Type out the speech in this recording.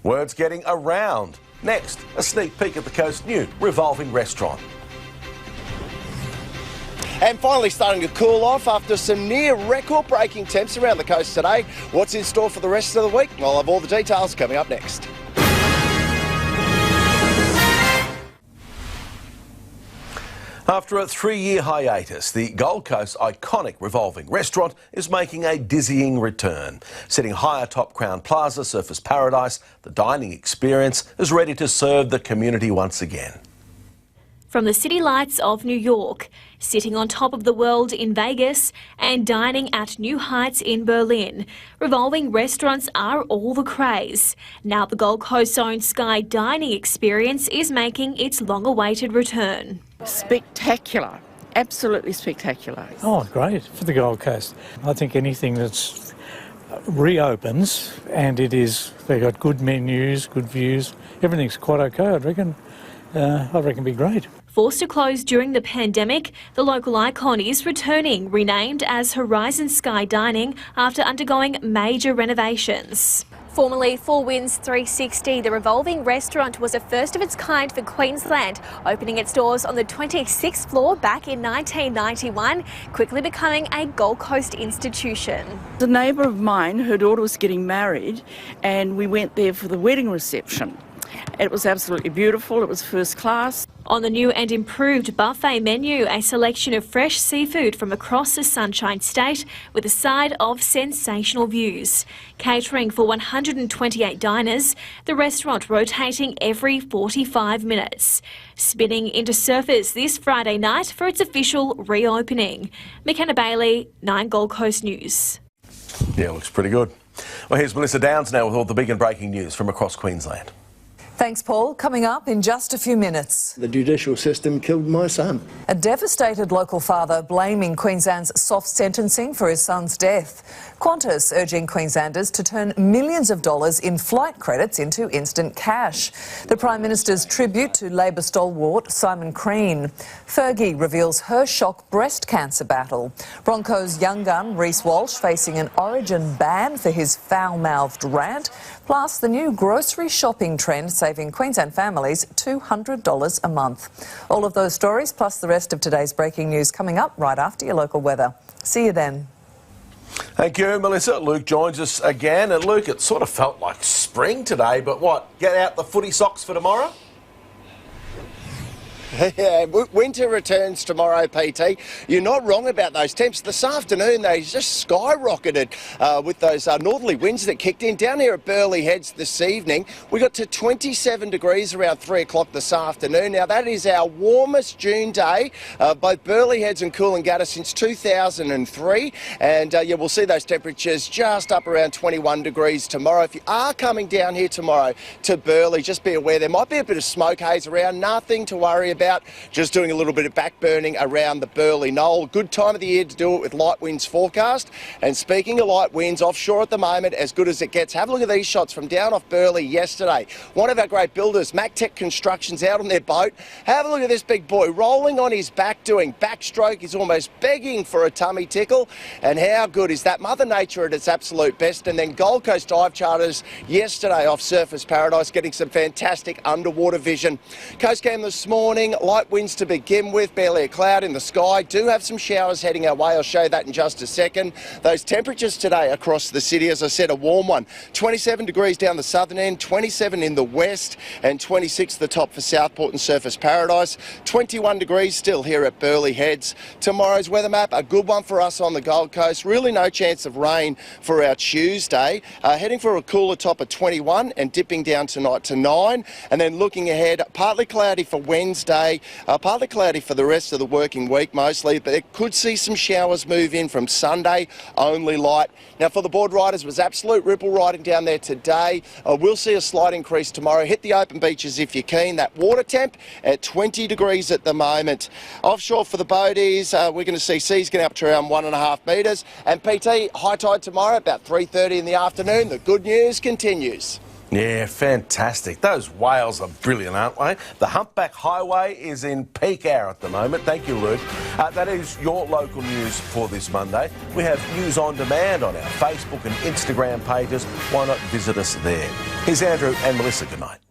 Word's getting around. Next, a sneak peek at the coast's new revolving restaurant. And finally starting to cool off after some near record-breaking temps around the coast today. What's in store for the rest of the week? I'll have all the details coming up next. After a 3-year hiatus, the Gold Coast's iconic revolving restaurant is making a dizzying return. Sitting high atop Crown Plaza, Surfers Paradise, the dining experience is ready to serve the community once again. From the city lights of New York, sitting on top of the world in Vegas and dining at new heights in Berlin, revolving restaurants are all the craze. Now the Gold Coast's own Sky dining experience is making its long-awaited return. Spectacular, absolutely spectacular. Oh, great for the Gold Coast. I think anything that's reopens and they've got good menus, good views, everything's quite okay, I reckon. It'd be great. Forced to close during the pandemic, the local icon is returning, renamed as Horizon Sky Dining after undergoing major renovations. Formerly Four Winds 360, the revolving restaurant was a first of its kind for Queensland, opening its doors on the 26th floor back in 1991, quickly becoming a Gold Coast institution. A neighbour of mine, her daughter was getting married, and we went there for the wedding reception. It was absolutely beautiful, it was first class. On the new and improved buffet menu, a selection of fresh seafood from across the Sunshine State with a side of sensational views. Catering for 128 diners, the restaurant rotating every 45 minutes. Spinning into surfers this Friday night for its official reopening. McKenna Bailey, 9 Gold Coast News. Yeah, looks pretty good. Well, here's Melissa Downs now with all the big and breaking news from across Queensland. Thanks, Paul. Coming up in just a few minutes. The judicial system killed my son. A devastated local father blaming Queensland's soft sentencing for his son's death. Qantas urging Queenslanders to turn millions of dollars in flight credits into instant cash. The Prime Minister's tribute to Labor stalwart Simon Crean. Fergie reveals her shock breast cancer battle. Broncos young gun Reece Walsh facing an Origin ban for his foul-mouthed rant. Plus the new grocery shopping trend saving Queensland families $200 a month. All of those stories plus the rest of today's breaking news coming up right after your local weather. See you then. Thank you, Melissa. Luke joins us again. And Luke, it sort of felt like spring today, but what, get out the footy socks for tomorrow? Yeah, winter returns tomorrow, PT. You're not wrong about those temps. This afternoon, they just skyrocketed with those northerly winds that kicked in. Down here at Burleigh Heads this evening, we got to 27 degrees around 3 o'clock this afternoon. Now, that is our warmest June day, both Burleigh Heads and Coolangatta since 2003. And, yeah, we'll see those temperatures just up around 21 degrees tomorrow. If you are coming down here tomorrow to Burleigh, just be aware there might be a bit of smoke haze around. Nothing to worry about. Just doing a little bit of back burning around the Burleigh Knoll. Good time of the year to do it with light winds forecast. And speaking of light winds, offshore at the moment, as good as it gets. Have a look at these shots from down off Burleigh yesterday. One of our great builders, MacTech Construction's out on their boat. Have a look at this big boy rolling on his back, doing backstroke. He's almost begging for a tummy tickle. And how good is that? Mother Nature at its absolute best. And then Gold Coast dive charters yesterday off Surfers Paradise, getting some fantastic underwater vision. Coast Cam this morning. Light winds to begin with, barely a cloud in the sky. Do have some showers heading our way. I'll show you that in just a second. Those temperatures today across the city, as I said, a warm one. 27 degrees down the southern end, 27 in the west, and 26 the top for Southport and Surfers Paradise. 21 degrees still here at Burleigh Heads. Tomorrow's weather map, a good one for us on the Gold Coast. Really no chance of rain for our Tuesday. Heading for a cooler top of 21 and dipping down tonight to 9. And then looking ahead, partly cloudy for Wednesday. Partly cloudy for the rest of the working week mostly, but it could see some showers move in from Sunday, only light. Now for the board riders, it was absolute ripple riding down there today. We'll see a slight increase tomorrow. Hit the open beaches if you're keen. That water temp at 20 degrees at the moment. Offshore for the boaties, we're going to see seas getting up to around 1.5 metres. And PT, high tide tomorrow about 3:30 in the afternoon. The good news continues. Yeah, fantastic. Those whales are brilliant, aren't they? The Humpback Highway is in peak hour at the moment. Thank you, Luke. That is your local news for this Monday. We have news on demand on our Facebook and Instagram pages. Why not visit us there? Here's Andrew and Melissa. Good night.